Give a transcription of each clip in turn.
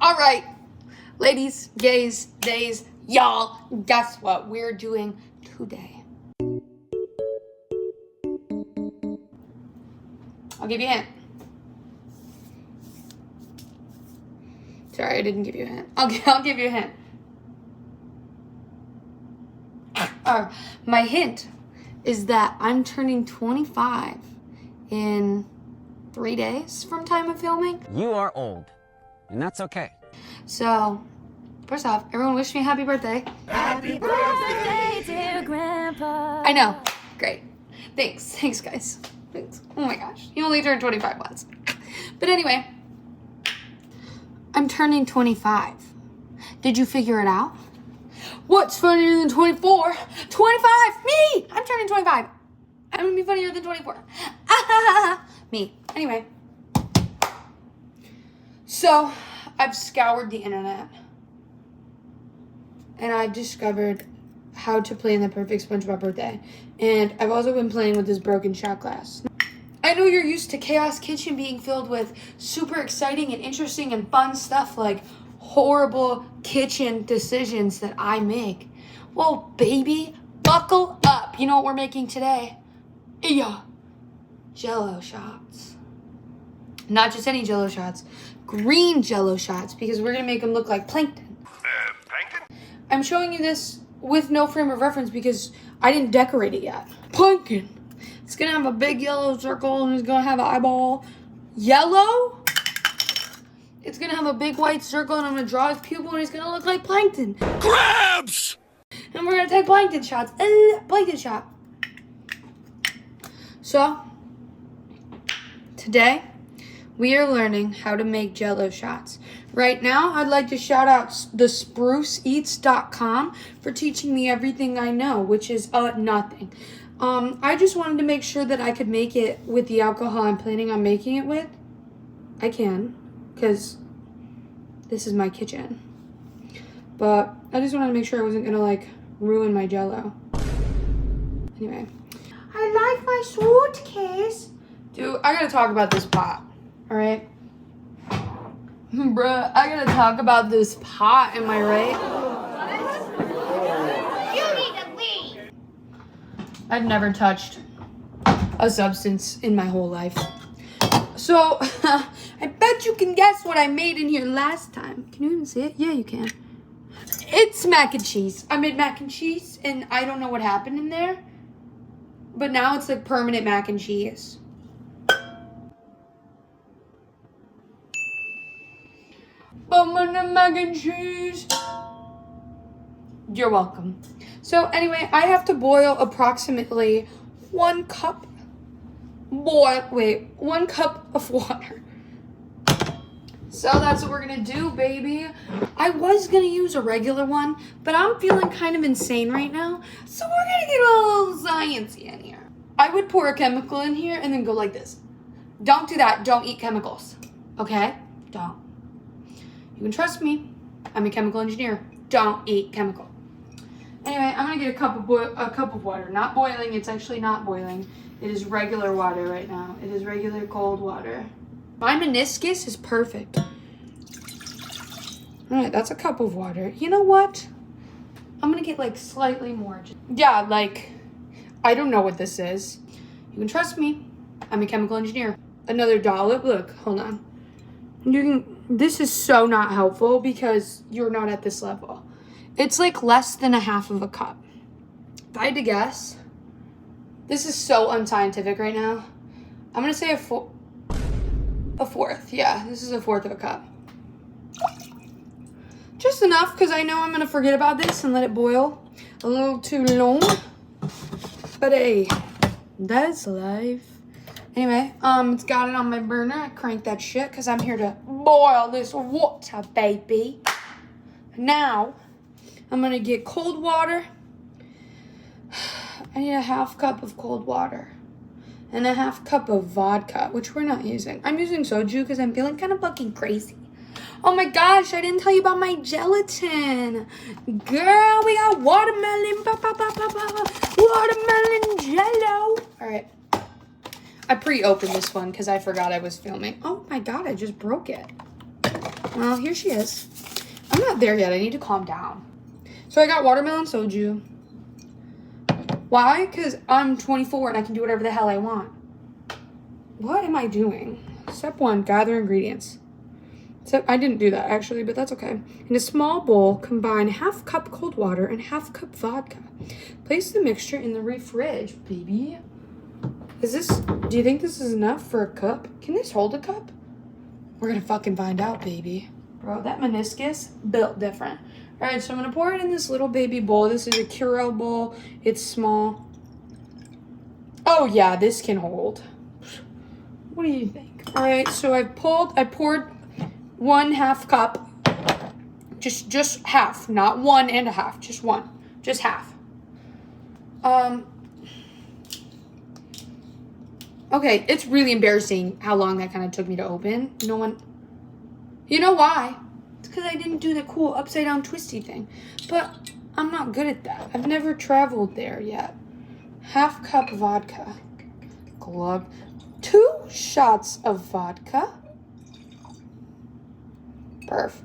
All right, ladies, gays, days, y'all, guess what we're doing today? I'll give you a hint. Sorry, I didn't give you a hint. I'll give you a hint. My hint is that I'm turning 25 in 3 days from time of filming. You are old, and that's okay. So, first off, everyone wish me a happy birthday. Happy birthday, dear Grandpa. I know. Great. Thanks, guys. Thanks. Oh my gosh. He only turned 25 once. But anyway, I'm turning 25. Did you figure it out? What's funnier than 24? 25! Me! I'm turning 25. I'm gonna be funnier than 24. Me. Anyway. So, I've scoured the internet. And I've discovered how to plan the perfect SpongeBob birthday. And I've also been playing with this broken shot glass. I know you're used to Chaos Kitchen being filled with super exciting and interesting and fun stuff like horrible kitchen decisions that I make. Well, baby, buckle up. You know what we're making today? Yeah, Jell-O shots. Not just any Jell-O shots, green Jell-O shots, because we're gonna make them look like plankton. Plankton? I'm showing you this with no frame of reference because I didn't decorate it yet. Plankton. It's gonna have a big yellow circle and it's gonna have an eyeball. Yellow? It's gonna have a big white circle and I'm gonna draw his pupil and he's gonna look like plankton. Crabs! And we're gonna take plankton shots. Plankton shot. So, today, we are learning how to make Jell-O shots. Right now, I'd like to shout out the spruceeats.com for teaching me everything I know, which is nothing. I just wanted to make sure that I could make it with the alcohol I'm planning on making it with. I can, because this is my kitchen. But I just wanted to make sure I wasn't gonna ruin my Jell-O. Anyway. I like my suitcase. Dude, I gotta talk about this pot, alright? Bruh, I gotta talk about this pot, am I right? You need to leave. I've never touched a substance in my whole life. So, I bet you can guess what I made in here last time. Can you even see it? Yeah, you can. It's mac and cheese. I made mac and cheese, and I don't know what happened in there. But now it's like permanent mac and cheese. Permanent mac and cheese. You're welcome. So anyway, I have to boil approximately 1 cup. 1 cup of water. So that's what we're gonna do, baby. I was gonna use a regular one, but I'm feeling kind of insane right now. So we're gonna get a little sciencey in here. I would pour a chemical in here and then go like this. Don't do that. Don't eat chemicals. Okay? Don't. You can trust me. I'm a chemical engineer. Don't eat chemical. Anyway, I'm gonna get a cup of water. Not boiling. It's actually not boiling. It is regular water right now. It is regular cold water. My meniscus is perfect. All right, that's a cup of water. You know what? I'm gonna get slightly more. Yeah, I don't know what this is. You can trust me. I'm a chemical engineer. Another dollop. Look, hold on. This is so not helpful because you're not at this level. It's less than a half of a cup. If I had to guess, this is so unscientific right now. I'm gonna say a fourth. Yeah, this is a fourth of a cup. Just enough because I know I'm gonna forget about this and let it boil a little too long. But hey, that's life. Anyway, it's got it on my burner. I cranked that shit because I'm here to boil this water, baby. Now, I'm gonna get cold water. I need a half cup of cold water. And a half cup of vodka, which we're not using. I'm using Soju because I'm feeling kind of fucking crazy. Oh my gosh, I didn't tell you about my gelatin. Girl, we got watermelon. Watermelon Jell-O. All right. I pre-opened this one because I forgot I was filming. Oh my God, I just broke it. Well, here she is. I'm not there yet. I need to calm down. So I got watermelon soju. Why? Because I'm 24 and I can do whatever the hell I want. What am I doing? Step 1, gather ingredients. So I didn't do that actually, but that's okay. In a small bowl, combine 1/2 cup cold water and 1/2 cup vodka. Place the mixture in the fridge, baby. Do you think this is enough for a cup? Can this hold a cup? We're gonna fucking find out, baby. Bro, that meniscus built different. All right, so I'm gonna pour it in this little baby bowl. This is a Keurig bowl. It's small. Oh yeah, this can hold. What do you think? All right, so I poured 1/2 cup. Just half, not 1 1/2, just one, just half. Okay, it's really embarrassing how long that kind of took me to open. You know why? It's because I didn't do the cool upside down twisty thing. But I'm not good at that. I've never traveled there yet. 1/2 cup vodka. Glug. 2 shots of vodka. Perf.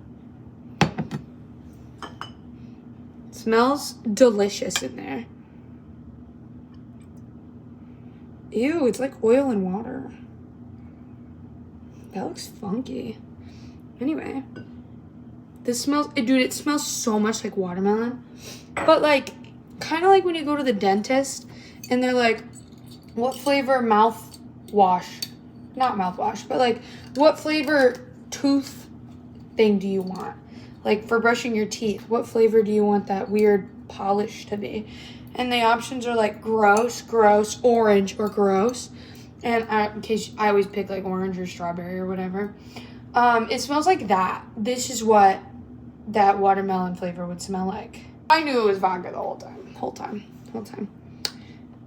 Smells delicious in there. Ew, it's like oil and water. That looks funky. Anyway. This smells, dude, it smells so much like watermelon. But like, kind of like when you go to the dentist and they're like, what flavor mouthwash? Not mouthwash, but like, what flavor tooth thing do you want? Like for brushing your teeth, what flavor do you want that weird polish to be? And the options are like gross, orange, or gross. And in case I always pick like orange or strawberry or whatever. It smells like that. This is what that watermelon flavor would smell like. I knew it was vodka the whole time.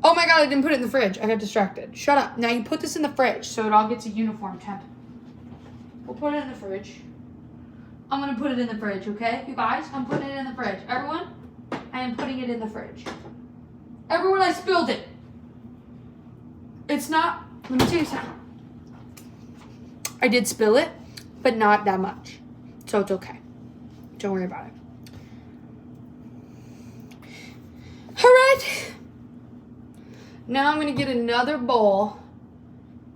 Oh my god, I didn't put it in the fridge. I got distracted. Shut up. Now you put this in the fridge so it all gets a uniform temp. We'll put it in the fridge. I'm gonna put it in the fridge, okay? You guys, I'm putting it in the fridge. Everyone, I am putting it in the fridge. Everyone, I spilled it. It's not, let me tell you something. I did spill it, but not that much. So it's okay. Don't worry about it. All right. Now I'm gonna get another bowl.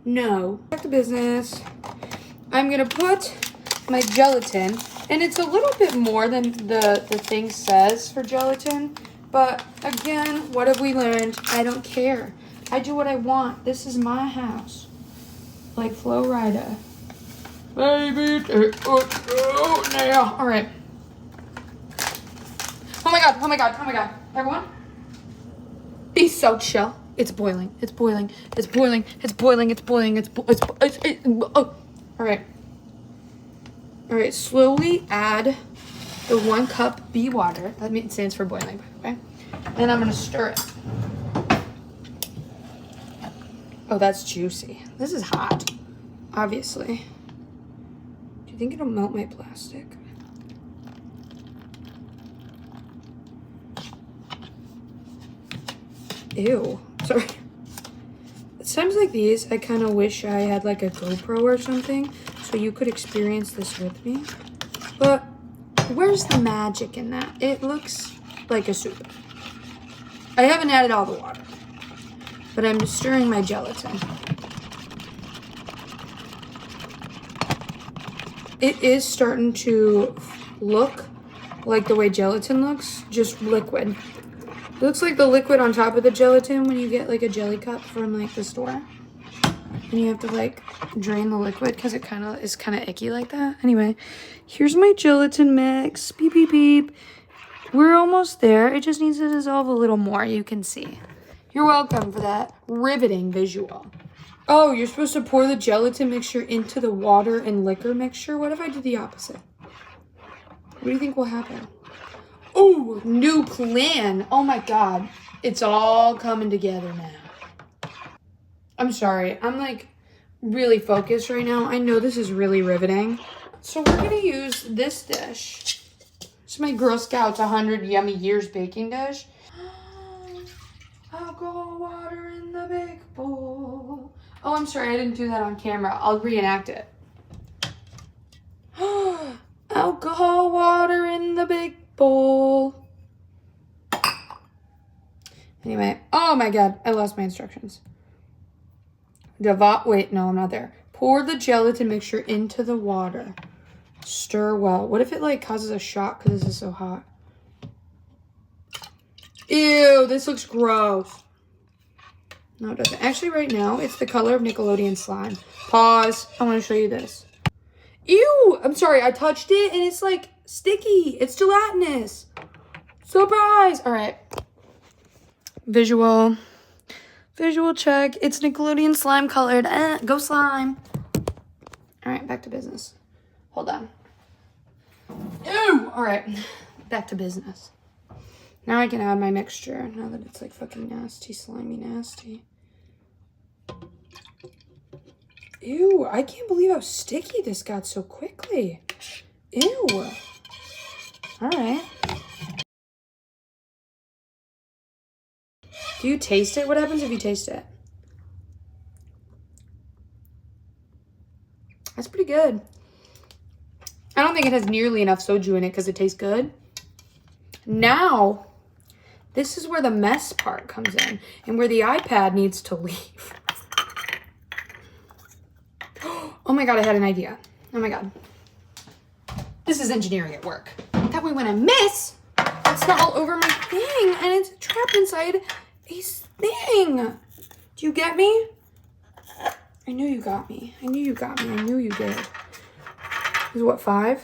No. Back to business. I'm gonna put my gelatin, and it's a little bit more than the thing says for gelatin, but again, what have we learned? I don't care. I do what I want. This is my house. Like Flo Rida. Baby, now. All right. Oh my god. Everyone, be so chill. It's boiling. All right, slowly add the 1 cup bee water. That means it stands for boiling, by the way. Then I'm gonna stir it. Oh, that's juicy. This is hot, obviously. Do you think it'll melt my plastic? Ew, sorry. At times like these, I kind of wish I had like a GoPro or something so you could experience this with me. But where's the magic in that? It looks like a soup. I haven't added all the water, but I'm just stirring my gelatin. It is starting to look like the way gelatin looks, just liquid. It looks like the liquid on top of the gelatin when you get like a jelly cup from like the store. And you have to like drain the liquid because it is kind of icky like that. Anyway, here's my gelatin mix. Beep, beep, beep. We're almost there. It just needs to dissolve a little more, you can see. You're welcome for that riveting visual. Oh, you're supposed to pour the gelatin mixture into the water and liquor mixture? What if I do the opposite? What do you think will happen? Oh, new plan. Oh my god. It's all coming together now. I'm sorry. I'm like really focused right now. I know this is really riveting. So we're going to use this dish. It's my Girl Scouts 100 Yummy Years baking dish. Alcohol water in the big bowl. Oh, I'm sorry. I didn't do that on camera. I'll reenact it. Alcohol water in the big bowl. Anyway, oh my god, I lost my instructions. Wait, no, I'm not there. Pour the gelatin mixture into the water. Stir well. What if it like causes a shock because this is so hot? Ew, this looks gross. No, it doesn't. Actually, right now, it's the color of Nickelodeon slime. Pause. I want to show you this. Ew! I'm sorry, I touched it and it's like sticky. It's gelatinous. Surprise! All right. Visual check. It's Nickelodeon slime colored. Go slime. All right, back to business. Hold on. Ew! All right, back to business. Now I can add my mixture, now that it's like fucking nasty, slimy nasty. Ew, I can't believe how sticky this got so quickly. Ew. All right. Do you taste it? What happens if you taste it? That's pretty good. I don't think it has nearly enough soju in it because it tastes good. Now, this is where the mess part comes in and where the iPad needs to leave. Oh my god, I had an idea. Oh my god. This is engineering at work. That way when I miss, it's not all over my thing and it's trapped inside a thing. Do you get me? I knew you got me. I knew you got me. I knew you did. This is what, 5,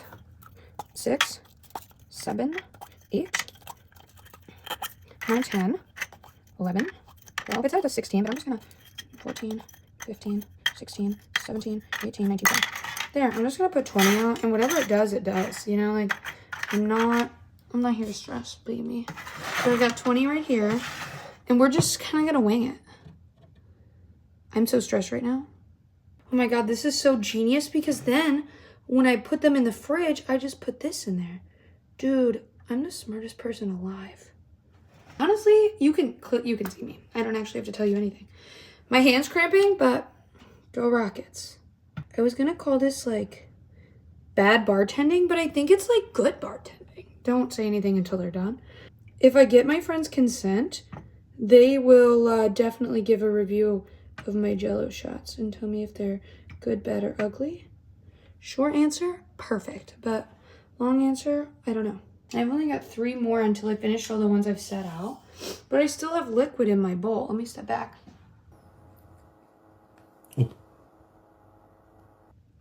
6, 7, 8, 9, 10, 11, 12. It's at a 16, but I'm just gonna 14, 15, 16, 17, 18, 19, 20. There, I'm just gonna put 20 out, and whatever it does, you know, like, I'm not here to stress, believe me. So I've got 20 right here, and we're just kind of gonna wing it. I'm so stressed right now. Oh my god, this is so genius, because then, when I put them in the fridge, I just put this in there. Dude, I'm the smartest person alive. Honestly, you can see me. I don't actually have to tell you anything. My hand's cramping, but go Rockets. I was gonna call this like bad bartending, but I think it's like good bartending. Don't say anything until they're done. If I get my friends' consent, they will definitely give a review of my Jell-O shots and tell me if they're good, bad, or ugly. Short answer, perfect. But long answer, I don't know. I've only got 3 more until I finish all the ones I've set out. But I still have liquid in my bowl. Let me step back.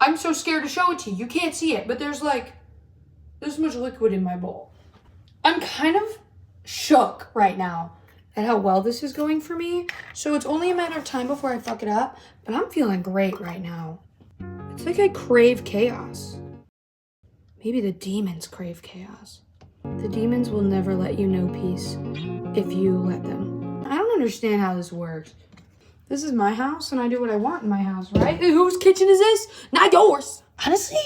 I'm so scared to show it to you. You can't see it, but there's like this much liquid in my bowl. I'm kind of shook right now at how well this is going for me. So it's only a matter of time before I fuck it up, but I'm feeling great right now. It's like I crave chaos. Maybe the demons crave chaos. The demons will never let you know peace if you let them. I don't understand how this works. This is my house and I do what I want in my house, right? Whose kitchen is this? Not yours. Honestly,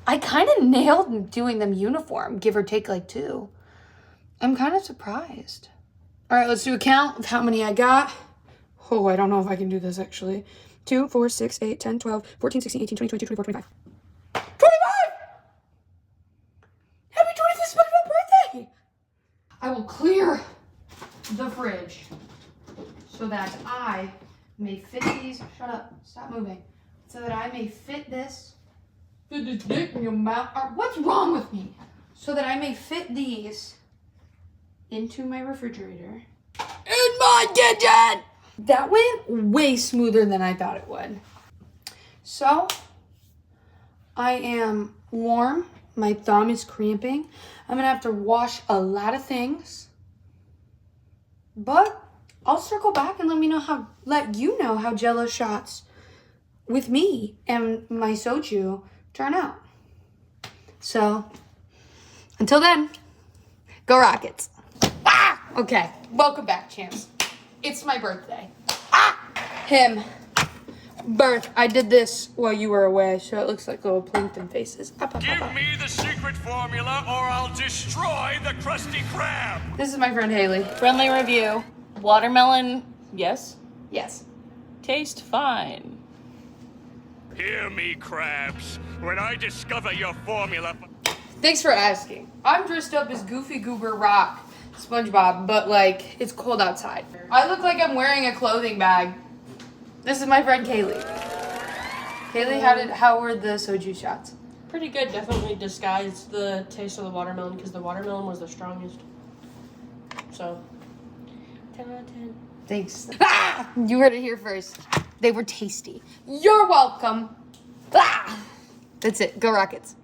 I kind of nailed doing them uniform, give or take like 2. I'm kind of surprised. All right, let's do a count of how many I got. Oh, I don't know if I can do this actually. 2, 4, 6, 8, 10, 12, 14, 16, 18, 20, 22, 24, 25. 25! Happy 25th SpongeBob birthday! I will clear the fridge so that I may fit these. Shut up. Stop moving. So that I may fit this. Fit this dick in your mouth. What's wrong with me? So that I may fit these into my refrigerator. In my kitchen! That went way smoother than I thought it would. So, I am warm. My thumb is cramping. I'm gonna have to wash a lot of things. But I'll circle back and let you know how Jell-O shots with me and my soju turn out. So, until then, go Rockets. Ah! Okay, welcome back, champs. It's my birthday. Ah! I did this while you were away, so it looks like little plankton faces. Give me the secret formula or I'll destroy the Krusty Krab. This is my friend Haley. Friendly review. Watermelon, yes. Yes. Taste fine. Hear me, crabs. When I discover your formula... Thanks for asking. I'm dressed up as Goofy Goober Rock SpongeBob, but like it's cold outside. I look like I'm wearing a clothing bag. This is my friend Kaylee. Kaylee, how were the soju shots? Pretty good. Definitely disguised the taste of the watermelon because the watermelon was the strongest. So, 10 out of 10. Thanks. Ah! You heard it here first. They were tasty. You're welcome. Ah! That's it. Go Rockets.